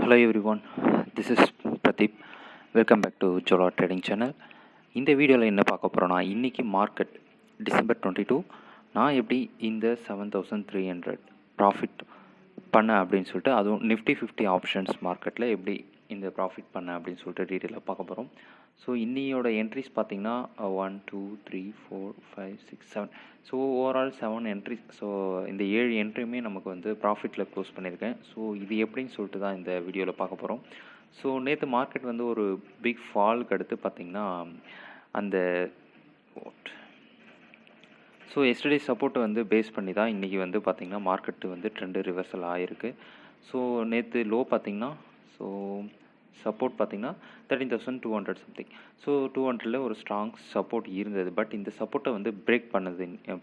Hello everyone, this is Pradeep. Welcome back to Jola Trading Channel. இந்த வீடியோவில் என்ன பார்க்க போகிறோன்னா, இன்றைக்கி மார்க்கெட் டிசம்பர் 22 நான் எப்படி இந்த 7300 ப்ராஃபிட் பண்ணேன் அப்படின்னு சொல்லிட்டு, அதுவும் நிஃப்டி 50 ஆப்ஷன்ஸ் மார்க்கெட்டில் எப்படி இந்த ப்ராஃபிட் பண்ணேன் அப்படின்னு சொல்லிட்டு டீட்டெயிலாக பார்க்க போகிறோம். ஸோ இன்னியோட என்ட்ரிஸ் பார்த்திங்கன்னா 1 2 3 4 5 6 7. So overall 7 entries. ஸோ இந்த 7 என்ட்ரியுமே நமக்கு வந்து ப்ராஃபிட்டில் க்ளோஸ் பண்ணியிருக்கேன். ஸோ இது எப்படின்னு சொல்லிட்டு தான் இந்த வீடியோவில் பார்க்க போகிறோம். ஸோ நேற்று மார்க்கெட் வந்து ஒரு பிக் ஃபாலுக்கு அடுத்து பார்த்திங்கன்னா அந்த ஸோ எஸ்டர்டே சப்போர்ட்டை வந்து பேஸ் பண்ணி தான் இன்றைக்கி வந்து பார்த்திங்கன்னா மார்க்கெட்டு வந்து ட்ரெண்டு ரிவர்சல் ஆகிருக்கு. ஸோ நேற்று லோ பார்த்திங்கன்னா சப்போர்ட் பார்த்திங்கன்னா 13,200 சம்திங். ஸோ 200ல் ஒரு ஸ்ட்ராங் சப்போர்ட் இருந்தது. பட் இந்த சப்போர்ட்டை வந்து பிரேக்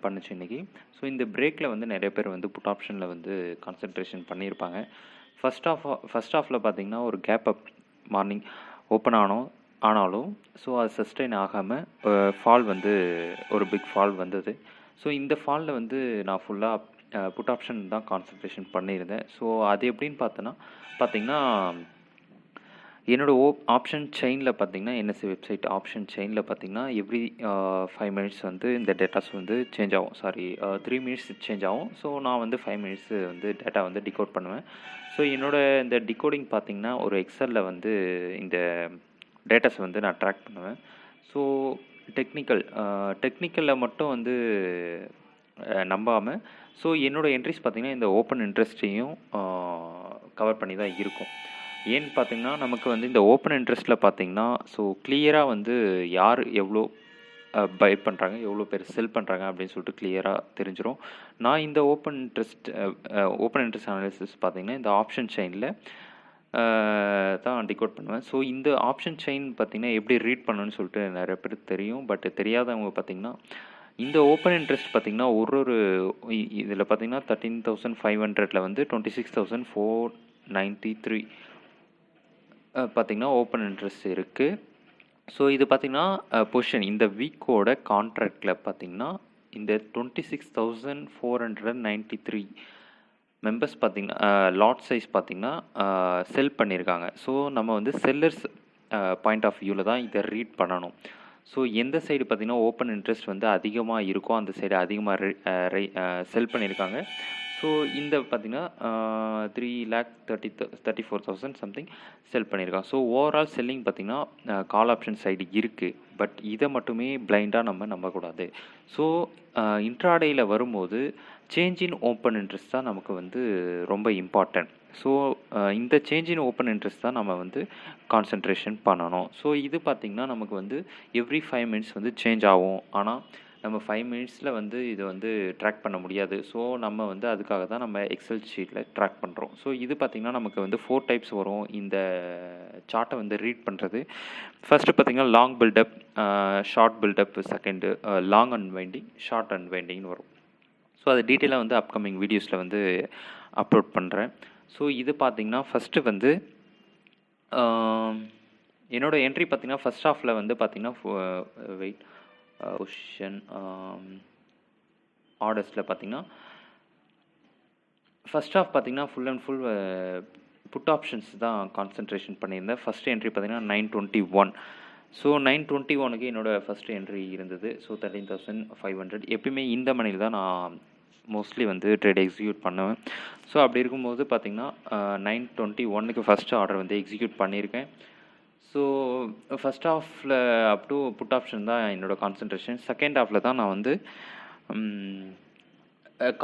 பண்ணுச்சு இன்றைக்கி. ஸோ இந்த பிரேக்கில் வந்து நிறைய பேர் வந்து புட் ஆப்ஷனில் வந்து கான்சன்ட்ரேஷன் பண்ணியிருப்பாங்க. ஃபஸ்ட் ஆஃபில் பார்த்திங்கன்னா ஒரு கேப் அப் மார்னிங் ஓப்பன் ஆனாலும் ஸோ அது சஸ்டெயின் ஆகாமல் ஃபால் வந்து ஒரு பிக் ஃபால் வந்தது. ஸோ இந்த ஃபாலில் வந்து நான் ஃபுல்லாக புட் ஆப்ஷன் தான் கான்சன்ட்ரேஷன் பண்ணியிருந்தேன். ஸோ அது எப்படின்னு பார்த்திங்கன்னா என்னோடய ஆப்ஷன் செயினில் பார்த்திங்கன்னா என்எஸ்சி வெப்சைட் ஆப்ஷன் செயினில் பார்த்திங்கன்னா எவ்ரி 5 மினிட்ஸ் வந்து இந்த டேட்டாஸ் வந்து சேஞ்ச் ஆகும். 3 மினிட்ஸ் சேஞ்ச் ஆகும். ஸோ நான் வந்து 5 மினிட்ஸ் வந்து டேட்டா வந்து டிகோட் பண்ணுவேன். ஸோ என்னோடய இந்த டிகோடிங் பார்த்திங்கன்னா ஒரு எக்ஸலில் வந்து இந்த டேட்டாஸ் வந்து நான் ட்ராக் பண்ணுவேன். ஸோ டெக்னிக்கலில் மட்டும் வந்து நம்பாமல் ஸோ என்னோடய என்ட்ரிஸ் பார்த்திங்கன்னா இந்த ஓப்பன் இன்ட்ரெஸ்ட்டையும் கவர் பண்ணி தான் இருக்கும். ஏன்னு பார்த்திங்கன்னா நமக்கு வந்து இந்த ஓப்பன் இன்ட்ரெஸ்ட்டில் பார்த்திங்கன்னா ஸோ கிளியராக வந்து யார் எவ்வளோ பை பண்ணுறாங்க, எவ்வளோ பேர் செல் பண்ணுறாங்க அப்படின்னு சொல்லிட்டு கிளியராக தெரிஞ்சிடும். நான் இந்த ஓப்பன் இன்ட்ரெஸ்ட் அனாலிசிஸ் பார்த்திங்கன்னா இந்த ஆப்ஷன் செயினில் தான் டிகோட் பண்ணுவேன். ஸோ இந்த ஆப்ஷன் செயின் பார்த்திங்கன்னா எப்படி ரீட் பண்ணணும்னு சொல்லிட்டு நிறைய பேர் தெரியும். பட் தெரியாதவங்க பார்த்திங்கன்னா இந்த ஓப்பன் இன்ட்ரெஸ்ட் பார்த்திங்கன்னா ஒரு இதில் பார்த்திங்கன்னா 13,500ல் வந்து 26,493 பார்த்திங்கன்னா ஓப்பன் இன்ட்ரெஸ்ட் இருக்குது. ஸோ இது பார்த்திங்கன்னா பொசிஷன் இந்த வீக்கோட கான்ட்ராக்டில் பார்த்திங்கன்னா இந்த 26,493 மெம்பர்ஸ் பார்த்திங்கன்னா லாட் சைஸ் பார்த்திங்கன்னா செல் பண்ணியிருக்காங்க. ஸோ நம்ம வந்து செல்லர்ஸ் பாயிண்ட் ஆஃப் வியூவில் தான் இதை ரீட் பண்ணணும். ஸோ எந்த சைடு பார்த்திங்கன்னா ஓப்பன் இன்ட்ரெஸ்ட் வந்து அதிகமாக இருக்கோ அந்த சைடு அதிகமாக செல் பண்ணியிருக்காங்க. ஸோ இந்த பார்த்திங்கன்னா 3,34,000 சம்திங் செல் பண்ணியிருக்காங்க. ஸோ ஓவரால் செல்லிங் பார்த்திங்கன்னா கால் ஆப்ஷன் சைடு இருக்குது. பட் இதை மட்டுமே பிளைண்டாக நம்ம நம்பக்கூடாது. ஸோ இன்ட்ராடேயில் வரும்போது சேஞ்ச் இன் ஓப்பன் இன்ட்ரெஸ்ட் தான் நமக்கு வந்து ரொம்ப இம்பார்ட்டன்ட். ஸோ இந்த சேஞ்ச் இன் ஓப்பன் இன்ட்ரெஸ்ட் தான் நம்ம வந்து கான்சன்ட்ரேஷன் பண்ணணும். ஸோ இது பார்த்திங்கன்னா நமக்கு வந்து எவ்ரி 5 மினிட்ஸ் வந்து சேஞ்ச் ஆகும். ஆனால் நம்ம 5 மினிட்ஸில் வந்து இது வந்து ட்ராக் பண்ண முடியாது. ஸோ நம்ம வந்து அதுக்காக தான் நம்ம எக்ஸல் ஷீட்டில் ட்ராக் பண்ணுறோம். ஸோ இது பார்த்திங்கன்னா நமக்கு வந்து 4 டைப்ஸ் வரும் இந்த சார்ட்டை வந்து ரீட் பண்ணுறது. ஃபஸ்ட்டு பார்த்திங்கன்னா long buildup, short buildup, second long unwinding, short அன்வைண்டிங்னு வரும். ஸோ அது டீட்டெயிலாக வந்து அப்கமிங் வீடியோஸில் வந்து அப்லோட் பண்ணுறேன். ஸோ இது பார்த்திங்கன்னா ஃபஸ்ட்டு வந்து என்னோடய என்ட்ரி பார்த்திங்கன்னா ஃபஸ்ட் ஹாஃபில் வந்து பார்த்திங்கன்னா பொசிஷன் ஆர்டர்ஸில் பார்த்திங்கன்னா ஃபஸ்ட் ஹாஃப் பார்த்திங்கன்னா full and full food options தான் கான்சன்ட்ரேஷன் பண்ணியிருந்தேன். ஃபஸ்ட்டு என்ட்ரி பார்த்திங்கன்னா 921. ஸோ 921க்கு என்னோடய ஃபஸ்ட்டு என்ட்ரி இருந்தது. ஸோ 13,500. எப்பயுமே இந்த மணியில் தான் நான் மோஸ்ட்லி வந்து ட்ரேட் எக்ஸிக்யூட் பண்ணுவேன். ஸோ அப்படி இருக்கும்போது பார்த்திங்கன்னா 921க்கு ஃபஸ்ட்டு ஆர்டர் வந்து எக்ஸிக்யூட் பண்ணியிருக்கேன். ஸோ ஃபஸ்ட் ஹாஃபில் அப் டு புட் ஆப்ஷன் தான் என்னோடய கான்சன்ட்ரேஷன். செகண்ட் ஹாஃபில் தான் நான் வந்து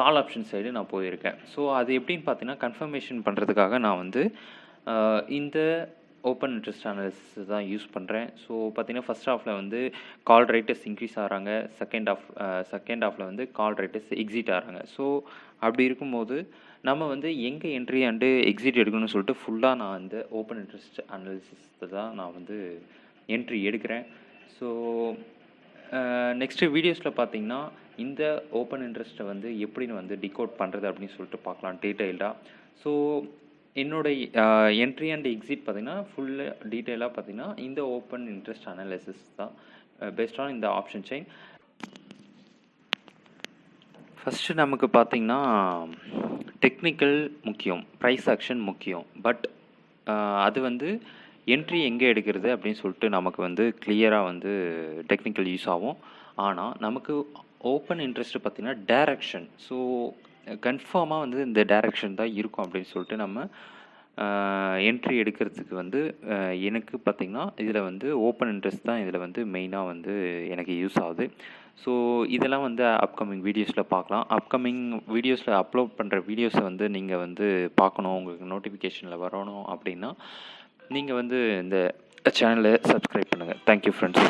கால் ஆப்ஷன் சைடு நான் போயிருக்கேன். ஸோ அது எப்படின்னு பார்த்தீங்கன்னா கன்ஃபர்மேஷன் பண்ணுறதுக்காக நான் வந்து இந்த ஓப்பன் இன்ட்ரெஸ்ட் அனாலிசிஸ் தான் யூஸ் பண்ணுறேன். ஸோ பார்த்திங்கன்னா ஃபஸ்ட் ஹாஃபில் வந்து கால் ரைட்டர்ஸ் இன்க்ரீஸ் ஆகிறாங்க. செகண்ட் ஹாஃபில் வந்து கால் ரைட்டர்ஸ் எக்ஸிட் ஆகிறாங்க. ஸோ அப்படி இருக்கும்போது நம்ம வந்து எங்கே என்ட்ரி அண்டு எக்ஸிட் எடுக்கணும்னு சொல்லிட்டு ஃபுல்லாக நான் இந்த ஓப்பன் இன்ட்ரெஸ்ட் அனாலிசிஸ் தான் நான் வந்து என்ட்ரி எடுக்கிறேன். ஸோ நெக்ஸ்ட்டு வீடியோஸில் பார்த்திங்கன்னா இந்த ஓப்பன் இன்ட்ரெஸ்ட்டை வந்து எப்படின்னு வந்து டிகோட் பண்ணுறது அப்படின்னு சொல்லிட்டு பார்க்கலாம் டீட்டெயில்டாக. ஸோ என்னோடய என்ட்ரி அண்ட் எக்ஸிட் பார்த்திங்கன்னா ஃபுல்லு டீட்டெயிலாக பார்த்திங்கன்னா இந்த ஓப்பன் இன்ட்ரெஸ்ட் அனாலிசிஸ் தான் பேஸ்ட் ஆன் இந்த ஆப்ஷன் செயின். ஃபஸ்ட்டு நமக்கு பார்த்திங்கன்னா டெக்னிக்கல் முக்கியம், ப்ரைஸ் ஆக்ஷன் முக்கியம். பட் அது வந்து என்ட்ரி எங்கே எடுக்கிறது அப்படின்னு சொல்லிட்டு நமக்கு வந்து கிளியராக வந்து டெக்னிக்கல் யூஸ் ஆகும். ஆனால் நமக்கு ஓப்பன் இன்ட்ரெஸ்ட் பார்த்தீங்கன்னா டைரக்ஷன். ஸோ கன்ஃபார்மாக வந்து இந்த டைரக்ஷன் தான் இருக்கும் அப்படின்னு சொல்லிட்டு நம்ம என்ட்ரி எடுக்கிறதுக்கு வந்து எனக்கு பார்த்தீங்கன்னா இதில் வந்து ஓப்பன் இன்ட்ரெஸ்ட் தான் இதில் வந்து மெயினாக வந்து எனக்கு யூஸ் ஆகுது. ஸோ இதெல்லாம் வந்து அப்கமிங் வீடியோஸில் பார்க்கலாம். அப்கமிங் வீடியோஸில் அப்லோட் பண்ணுற வீடியோஸை வந்து நீங்கள் வந்து பார்க்கணும், உங்களுக்கு நோட்டிஃபிகேஷனில் வரணும் அப்படின்னா நீங்கள் வந்து இந்த சேனலை சப்ஸ்கிரைப் பண்ணுங்கள். Thank you friends.